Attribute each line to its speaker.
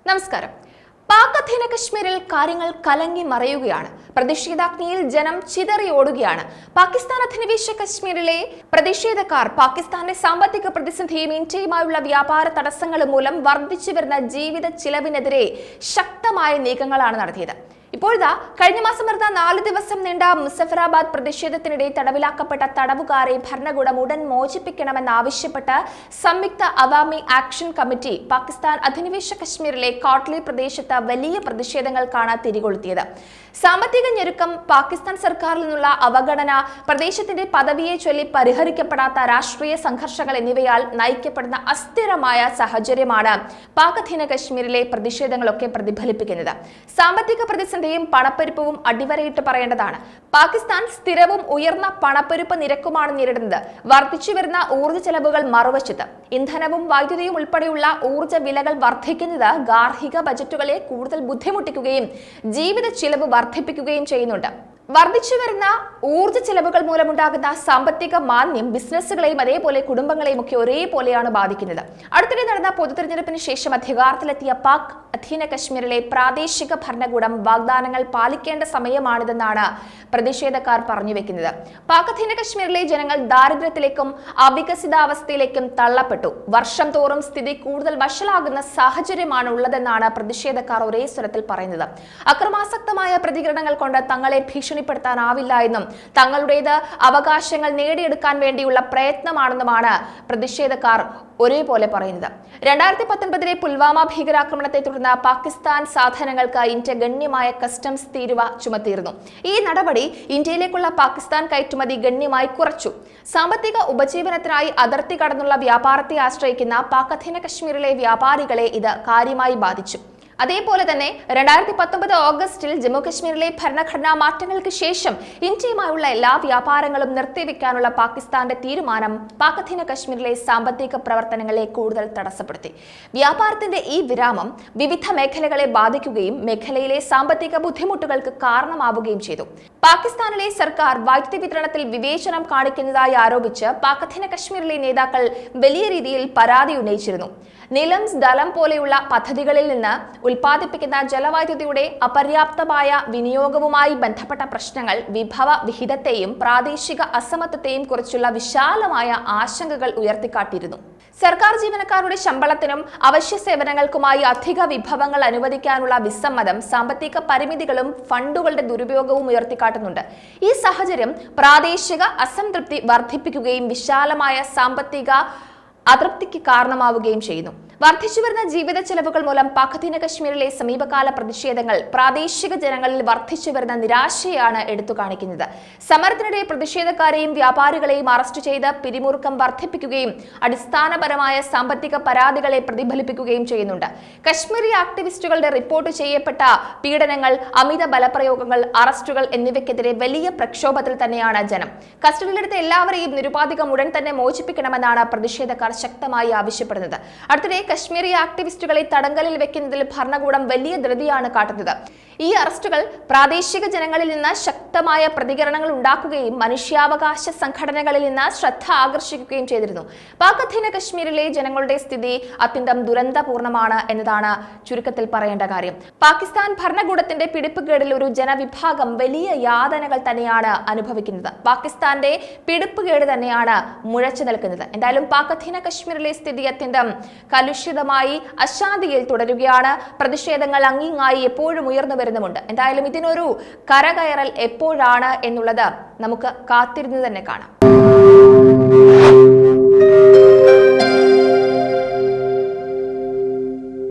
Speaker 1: നമസ്കാരം. പാക് അധീന കശ്മീരിൽ കാര്യങ്ങൾ കലങ്ങി മറയുകയാണ്. പ്രതിഷേധാഗ്നിയിൽ ജനം ചിതറിയോടുകയാണ്. പാകിസ്ഥാൻ അധിനിവേശ കശ്മീരിലെ പ്രതിഷേധക്കാർ പാകിസ്ഥാന്റെ സാമ്പത്തിക പ്രതിസന്ധിയും ഇന്ത്യയുമായുള്ള വ്യാപാര തടസ്സങ്ങളും മൂലം വർദ്ധിച്ചു വരുന്ന ജീവിത ചിലവിനെതിരെ ശക്തമായ നീക്കങ്ങളാണ് നടത്തിയത്. ഇപ്പോഴാ കഴിഞ്ഞ മാസം നടന്ന 4 ദിവസം നീണ്ട മുസഫറാബാദ് പ്രതിഷേധത്തിനിടെ തടവിലാക്കപ്പെട്ട തടവുകാരെ ഭരണകൂടം ഉടൻ മോചിപ്പിക്കണമെന്നാവശ്യപ്പെട്ട് സംയുക്ത അവാമി ആക്ഷൻ കമ്മിറ്റി പാകിസ്ഥാൻ അധിനിവേശ കശ്മീരിലെ കോട്ട്ലി പ്രദേശത്ത് വലിയ പ്രതിഷേധങ്ങൾക്കാണ് തിരികൊളുത്തിയത്. സാമ്പത്തിക ഞെരുക്കം, പാകിസ്ഥാൻ സർക്കാരിൽ നിന്നുള്ള അവഗണന, പ്രദേശത്തിന്റെ പദവിയെ ചൊല്ലി പരിഹരിക്കപ്പെടാത്ത രാഷ്ട്രീയ സംഘർഷങ്ങൾ എന്നിവയാൽ നയിക്കപ്പെടുന്ന അസ്ഥിരമായ സാഹചര്യമാണ് പാക് അധീന കശ്മീരിലെ പ്രതിഷേധങ്ങളൊക്കെ പ്രതിഫലിപ്പിക്കുന്നത്. സാമ്പത്തിക പ്രതിസന്ധിയും പണപ്പെരുപ്പവും അടിവരയിട്ട് പറയേണ്ടതാണ്. പാകിസ്ഥാൻ സ്ഥിരവും ഉയർന്ന പണപ്പെരുപ്പ് നിരക്കുമാണ് നേരിടുന്നത്. വർദ്ധിച്ചു വരുന്ന ഊർജ്ജ ചെലവുകൾ മറുവശത്ത് ഇന്ധനവും വൈദ്യുതിയും ഉൾപ്പെടെയുള്ള ഊർജ്ജ വിലകൾ വർദ്ധിക്കുന്നത് ഗാർഹിക ബജറ്റുകളെ കൂടുതൽ ബുദ്ധിമുട്ടിക്കുകയും ജീവിത ചിലവ് വർദ്ധിപ്പിക്കുകയും ചെയ്യുന്നുണ്ട്. വർദ്ധിച്ചു വരുന്ന ഊർജ്ജ ചെലവുകൾ മൂലമുണ്ടാകുന്ന സാമ്പത്തിക മാന്ദ്യം ബിസിനസ്സുകളെയും അതേപോലെ കുടുംബങ്ങളെയും ഒക്കെ ഒരേപോലെയാണ് ബാധിക്കുന്നത്. അടുത്തിടെ നടന്ന പൊതുതെരഞ്ഞെടുപ്പിന് ശേഷം അധികാരത്തിലെത്തിയ പാക് അധീന കശ്മീരിലെ പ്രാദേശിക ഭരണകൂടം വാഗ്ദാനങ്ങൾ പാലിക്കേണ്ട സമയമാണിതെന്നാണ് പ്രതിഷേധക്കാർ പറഞ്ഞുവെക്കുന്നത്. പാക് അധീന കശ്മീരിലെ ജനങ്ങൾ ദാരിദ്ര്യത്തിലേക്കും അവികസിതാവസ്ഥയിലേക്കും തള്ളപ്പെട്ടു. വർഷം തോറും സ്ഥിതി കൂടുതൽ വഷളാകുന്ന സാഹചര്യമാണ് ഉള്ളതെന്നാണ് പ്രതിഷേധക്കാർ ഒരേ സ്വരത്തിൽ പറയുന്നത്. അക്രമാസക്തമായ പ്രതികരണങ്ങൾ കൊണ്ട് തങ്ങളെ ഭീഷണിപ്പെടുത്താനാവില്ല എന്നും തങ്ങളുടേത് അവകാശങ്ങൾ നേടിയെടുക്കാൻ വേണ്ടിയുള്ള പ്രയത്നമാണെന്നുമാണ് പ്രതിഷേധക്കാർ ഒരേപോലെ പറയുന്നത്. 2019 പുൽവാമ ഭീകരാക്രമണത്തെ തുടർന്ന് പാകിസ്ഥാൻ സാധനങ്ങൾക്ക് ഇന്ത്യ ഗണ്യമായ കസ്റ്റംസ് തീരുവ ചുമത്തിയിരുന്നു. ഈ നടപടി ഇന്ത്യയിലേക്കുള്ള പാകിസ്ഥാൻ കയറ്റുമതി ഗണ്യമായി കുറച്ചു. സാമ്പത്തിക ഉപജീവനത്തിനായി അതിർത്തി കടന്നുള്ള വ്യാപാരത്തെ ആശ്രയിക്കുന്ന പാക് അധീന കശ്മീരിലെ വ്യാപാരികളെ ഇത് കാര്യമായി ബാധിച്ചു. അതേപോലെ തന്നെ 2019 ഓഗസ്റ്റിൽ ജമ്മു കശ്മീരിലെ ഭരണഘടനാ മാറ്റങ്ങൾക്ക് ശേഷം ഇന്ത്യയുമായുള്ള എല്ലാ വ്യാപാരങ്ങളും നിർത്തിവെക്കാനുള്ള പാകിസ്ഥാന്റെ തീരുമാനം പാക് അധീന കശ്മീരിലെ സാമ്പത്തിക പ്രവർത്തനങ്ങളെ കൂടുതൽ തടസ്സപ്പെടുത്തി. വ്യാപാരത്തിന്റെ ഈ വിരാമം വിവിധ മേഖലകളെ ബാധിക്കുകയും മേഖലയിലെ സാമ്പത്തിക ബുദ്ധിമുട്ടുകൾക്ക് കാരണമാവുകയും ചെയ്തു. പാകിസ്ഥാനിലെ സർക്കാർ വൈദ്യുതി വിതരണത്തിൽ വിവേചനം കാണിക്കുന്നതായി ആരോപിച്ച് പാക് അധീന കശ്മീരിലെ നേതാക്കൾ വലിയ രീതിയിൽ പരാതി ഉന്നയിച്ചിരുന്നു. നിലംസ് ദലം പോലെയുള്ള പദ്ധതികളിൽ നിന്ന് ഉൽപ്പാദിപ്പിക്കുന്ന ജലവൈദ്യുതിയുടെ അപര്യാപ്തമായ വിനിയോഗവുമായി ബന്ധപ്പെട്ട പ്രശ്നങ്ങൾ വിഭവ വിഹിതത്തെയും പ്രാദേശിക അസമത്വത്തെയും കുറിച്ചുള്ള വിശാലമായ ആശങ്കകൾ ഉയർത്തിക്കാട്ടിയിരുന്നു. സർക്കാർ ജീവനക്കാരുടെ ശമ്പളത്തിനും അവശ്യ സേവനങ്ങൾക്കുമായി അധിക വിഭവങ്ങൾ അനുവദിക്കാനുള്ള വിസമ്മതം, സാമ്പത്തിക പരിമിതികളും ഫണ്ടുകളുടെ ദുരുപയോഗവും ഉയർത്തിക്കാട്ടുന്നുണ്ട്. ഈ സാഹചര്യം പ്രാദേശിക അസംതൃപ്തി വർദ്ധിപ്പിക്കുകയും വിശാലമായ സാമ്പത്തിക അതൃപ്തിക്ക് കാരണമാവുകയും ചെയ്യുന്നു. വർദ്ധിച്ചു വരുന്ന ജീവിത ചെലവുകൾ മൂലം പാക് അധീന കശ്മീരിലെ സമീപകാല പ്രതിഷേധങ്ങൾ പ്രാദേശിക ജനങ്ങളിൽ വർദ്ധിച്ചു വരുന്ന നിരാശയാണ് എടുത്തു കാണിക്കുന്നത്. സമരത്തിനിടെ പ്രതിഷേധക്കാരെയും വ്യാപാരികളെയും അറസ്റ്റ് ചെയ്ത് പിരിമുറുക്കം വർദ്ധിപ്പിക്കുകയും അടിസ്ഥാനപരമായ സാമ്പത്തിക പരാതികളെ പ്രതിഫലിപ്പിക്കുകയും ചെയ്യുന്നുണ്ട്. കശ്മീരി ആക്ടിവിസ്റ്റുകളുടെ റിപ്പോർട്ട് ചെയ്യപ്പെട്ട പീഡനങ്ങൾ, അമിത ബലപ്രയോഗങ്ങൾ, അറസ്റ്റുകൾ എന്നിവയ്ക്കെതിരെ വലിയ പ്രക്ഷോഭത്തിൽ തന്നെയാണ് ജനം. കസ്റ്റഡിയിലെടുത്ത എല്ലാവരെയും നിരുപാധികം ഉടൻ തന്നെ മോചിപ്പിക്കണമെന്നാണ് പ്രതിഷേധക്കാർ ശക്തമായി ആവശ്യപ്പെടുന്നത്. അടുത്തിടെ കശ്മീരി ആക്ടിവിസ്റ്റുകളെ തടങ്കലിൽ വെക്കുന്നതിൽ ഭരണകൂടം വലിയ ധൃതിയാണ് കാട്ടുന്നത്. ഈ അറസ്റ്റുകൾ പ്രാദേശിക ജനങ്ങളിൽ നിന്ന് ശക്തമായ പ്രതികരണങ്ങൾ ഉണ്ടാക്കുകയും മനുഷ്യാവകാശ സംഘടനകളിൽ നിന്ന് ശ്രദ്ധ ആകർഷിക്കുകയും ചെയ്തിരുന്നു. പാക് അധീന കശ്മീരിലെ ജനങ്ങളുടെ സ്ഥിതി അത്യന്തം ദുരന്തപൂർണമാണ് എന്നതാണ് ചുരുക്കത്തിൽ പറയേണ്ട കാര്യം. പാകിസ്ഥാൻ ഭരണകൂടത്തിന്റെ പിടിപ്പുകേടിൽ ഒരു ജനവിഭാഗം വലിയ യാതനകൾ തന്നെയാണ് അനുഭവിക്കുന്നത്. പാകിസ്ഥാന്റെ പിടിപ്പുകേട് തന്നെയാണ് മുഴച്ചു നിൽക്കുന്നത്. എന്തായാലും പാക് അധീന കശ്മീരിലെ സ്ഥിതി അത്യന്തം കലുഷിതമായി അശാന്തിയിൽ തുടരുകയാണ്. പ്രതിഷേധങ്ങൾ അങ്ങിങ്ങായി എപ്പോഴും ഉയർന്നു വരുന്നുമുണ്ട്. എന്തായാലും ഇതിനൊരു കരകയറൽ എപ്പോഴാണ് എന്നുള്ളത് നമുക്ക് കാത്തിരുന്ന് തന്നെ കാണാം.